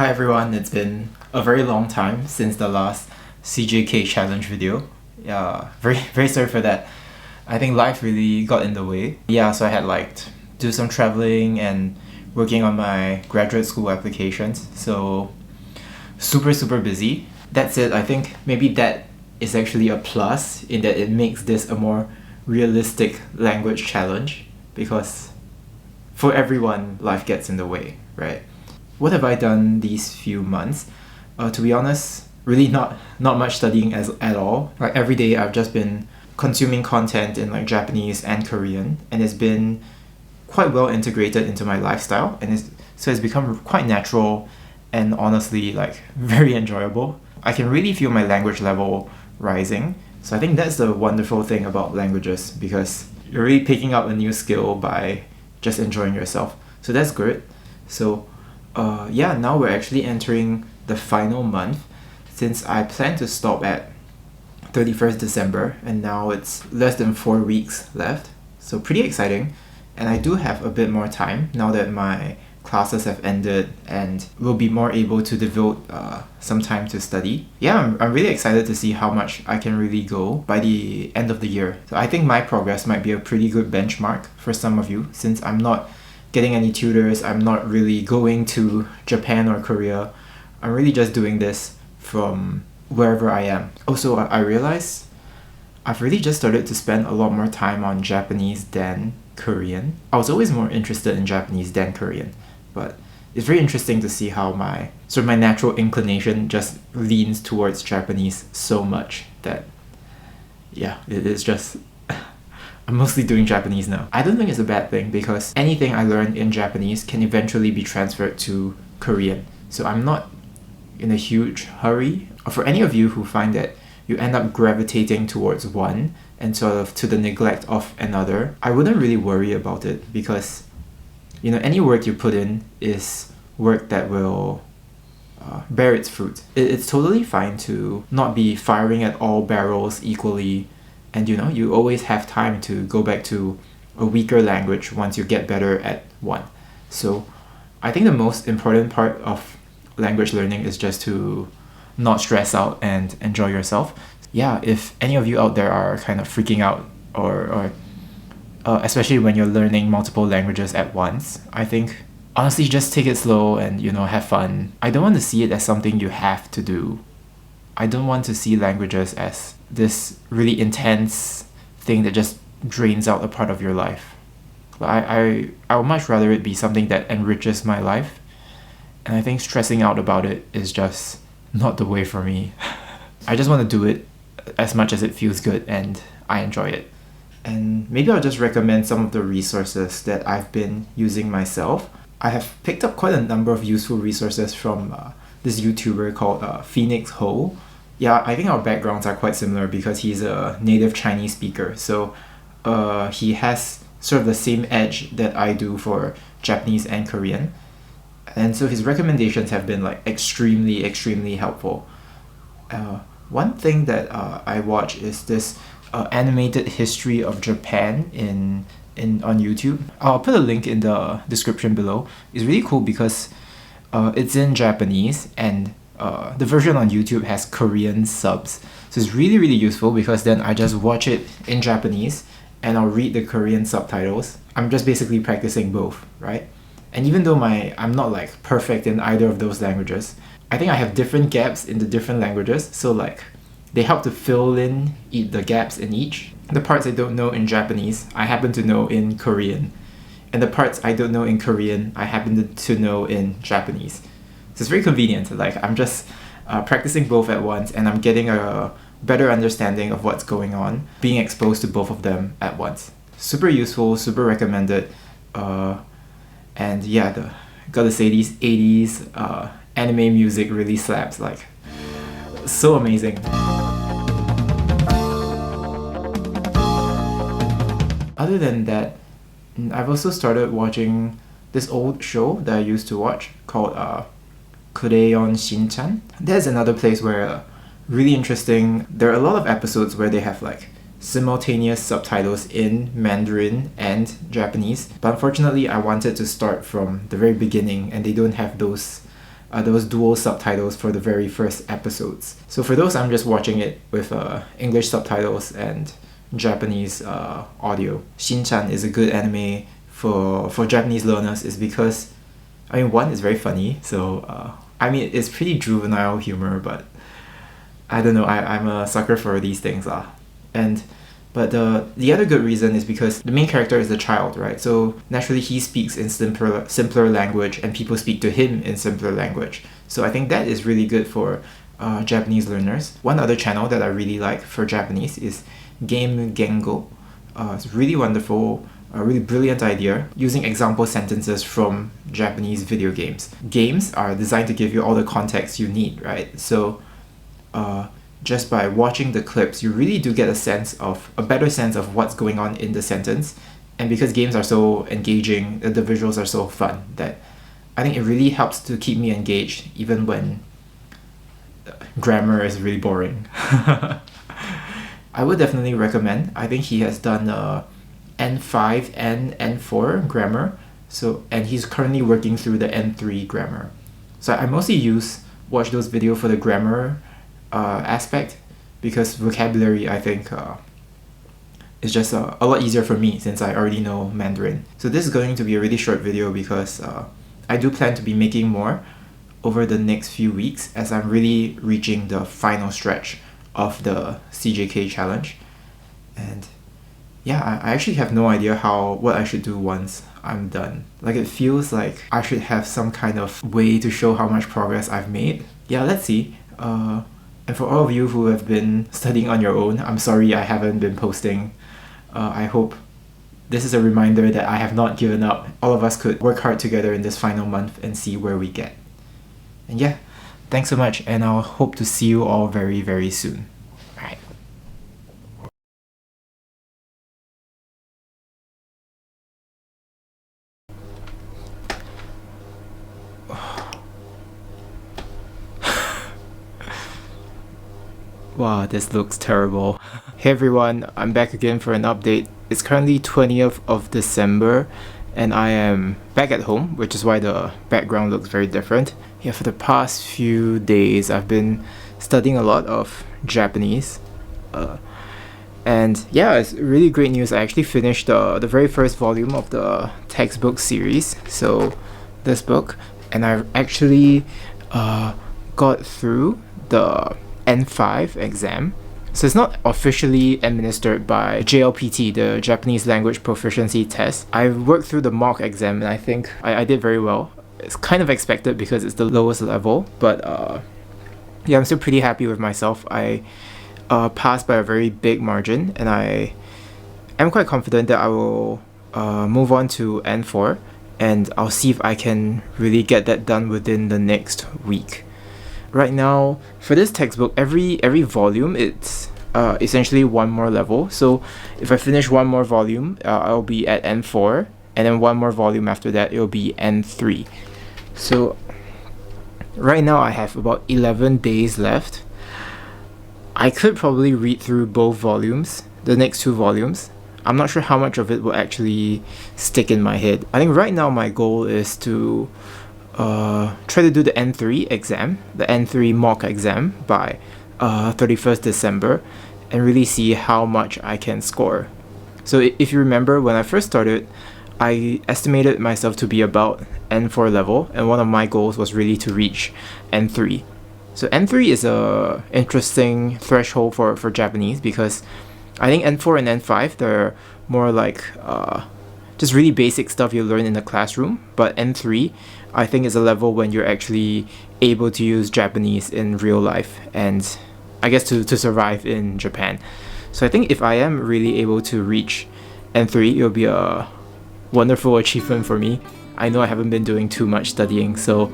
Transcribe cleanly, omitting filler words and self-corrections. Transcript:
Hi everyone, it's been a very long time since the last CJK challenge video. Yeah, very sorry for that. I think life really got in the way. Yeah, so I had do some traveling and working on my graduate school applications. So super busy. That said, I think maybe that is actually a plus in that it makes this a more realistic language challenge because for everyone, life gets in the way, right? What have I done these few months? To be honest, really not much studying at all. Like every day I've just been consuming content in like Japanese and Korean, and it's been quite well integrated into my lifestyle, and it's become quite natural and honestly like very enjoyable. I can really feel my language level rising. So I think that's the wonderful thing about languages because you're really picking up a new skill by just enjoying yourself. So that's good. So yeah, now we're actually entering the final month since I plan to stop at 31st December and now it's less than 4 weeks left. So pretty exciting. And I do have a bit more time now that my classes have ended and will be more able to devote some time to study. Yeah, I'm really excited to see how much I can really go by the end of the year. So I think my progress might be a pretty good benchmark for some of you since I'm not getting any tutors, I'm not really going to Japan or Korea. I'm really just doing this from wherever I am. Also, I realized I've really just started to spend a lot more time on Japanese than Korean. I was always more interested in Japanese than Korean, but it's very interesting to see how my natural inclination just leans towards Japanese so much that yeah, it is just I'm mostly doing Japanese now. I don't think it's a bad thing because anything I learn in Japanese can eventually be transferred to Korean. So I'm not in a huge hurry. For any of you who find that you end up gravitating towards one and sort of to the neglect of another, I wouldn't really worry about it because any work you put in is work that will bear its fruit. It's totally fine to not be firing at all barrels equally, and you always have time to go back to a weaker language once you get better at one. So I think the most important part of language learning is just to not stress out and enjoy yourself. Yeah, if any of you out there are kind of freaking out or especially when you're learning multiple languages at once, I think honestly just take it slow and have fun. I don't want to see it as something you have to do. I don't want to see languages as this really intense thing that just drains out a part of your life. I would much rather it be something that enriches my life, and I think stressing out about it is just not the way for me. I just want to do it as much as it feels good and I enjoy it. And maybe I'll just recommend some of the resources that I've been using myself. I have picked up quite a number of useful resources from this YouTuber called Phoenix Ho. Yeah, I think our backgrounds are quite similar because he's a native Chinese speaker. So he has sort of the same edge that I do for Japanese and Korean. And so his recommendations have been extremely helpful. One thing that I watch is this animated history of Japan on YouTube. I'll put a link in the description below. It's really cool because it's in Japanese and the version on YouTube has Korean subs. So it's really useful because then I just watch it in Japanese and I'll read the Korean subtitles. I'm just basically practicing both, right? And even though I'm not perfect in either of those languages, I think I have different gaps in the different languages. So they help to fill in the gaps in each. The parts I don't know in Japanese, I happen to know in Korean. And the parts I don't know in Korean, I happen to know in Japanese. So it's very convenient. I'm just practicing both at once and I'm getting a better understanding of what's going on, being exposed to both of them at once. Super useful, super recommended. And yeah, gotta say these 80s anime music really slaps, so amazing. Other than that, I've also started watching this old show that I used to watch called Kureyon Shinchan. There's another place where really interesting, there are a lot of episodes where they have simultaneous subtitles in Mandarin and Japanese, but unfortunately I wanted to start from the very beginning and they don't have those there was dual subtitles for the very first episodes. So for those, I'm just watching it with English subtitles and Japanese audio. Shin-chan is a good anime for Japanese learners is because, I mean, one, it's very funny, so I mean, it's pretty juvenile humor, but I don't know, I'm a sucker for these things lah. But the other good reason is because the main character is a child, right? So naturally he speaks in simpler language and people speak to him in simpler language. So I think that is really good for Japanese learners. One other channel that I really like for Japanese is Game Gengo. It's really wonderful, a really brilliant idea using example sentences from Japanese video games. Games are designed to give you all the context you need, right? So just by watching the clips, you really do get a better sense of what's going on in the sentence. And because games are so engaging, the visuals are so fun, that I think it really helps to keep me engaged even when grammar is really boring. I would definitely recommend. I think he has done N5 and N4 grammar, and he's currently working through the N3 grammar. So I mostly watch those videos for the grammar aspect, because vocabulary, I think, is just a lot easier for me since I already know Mandarin. So this is going to be a really short video because I do plan to be making more over the next few weeks as I'm really reaching the final stretch of the CJK challenge. And yeah, I actually have no idea what I should do once I'm done. Like, it feels like I should have some kind of way to show how much progress I've made. Yeah, let's see. And for all of you who have been studying on your own, I'm sorry I haven't been posting. I hope this is a reminder that I have not given up. All of us could work hard together in this final month and see where we get. And yeah, thanks so much, and I'll hope to see you all very, very soon. Alright. Wow, this looks terrible. Hey everyone, I'm back again for an update. It's currently 20th of December and I am back at home, which is why the background looks very different. Yeah, for the past few days I've been studying a lot of Japanese. And yeah, it's really great news. I actually finished the very first volume of the textbook series, so this book, and I actually got through the N5 exam. So it's not officially administered by JLPT, the Japanese Language Proficiency Test. I worked through the mock exam and I think I did very well. It's kind of expected because it's the lowest level, but yeah, I'm still pretty happy with myself. I passed by a very big margin, and I am quite confident that I will move on to N4, and I'll see if I can really get that done within the next week. Right now, for this textbook, every volume, it's essentially one more level. So if I finish one more volume, I'll be at N4, and then one more volume after that, it'll be N3. So right now I have about 11 days left. I could probably read through both volumes, the next two volumes. I'm not sure how much of it will actually stick in my head. I think right now my goal is to try to do the N3 exam, the N3 mock exam by 31st December, and really see how much I can score. So if you remember, when I first started, I estimated myself to be about N4 level, and one of my goals was really to reach N3. So N3 is a interesting threshold for Japanese, because I think N4 and N5, they're more like just really basic stuff you learn in the classroom, but N3 I think is a level when you're actually able to use Japanese in real life, and I guess to survive in Japan. So I think if I am really able to reach N3, it'll be a wonderful achievement for me. I know I haven't been doing too much studying, so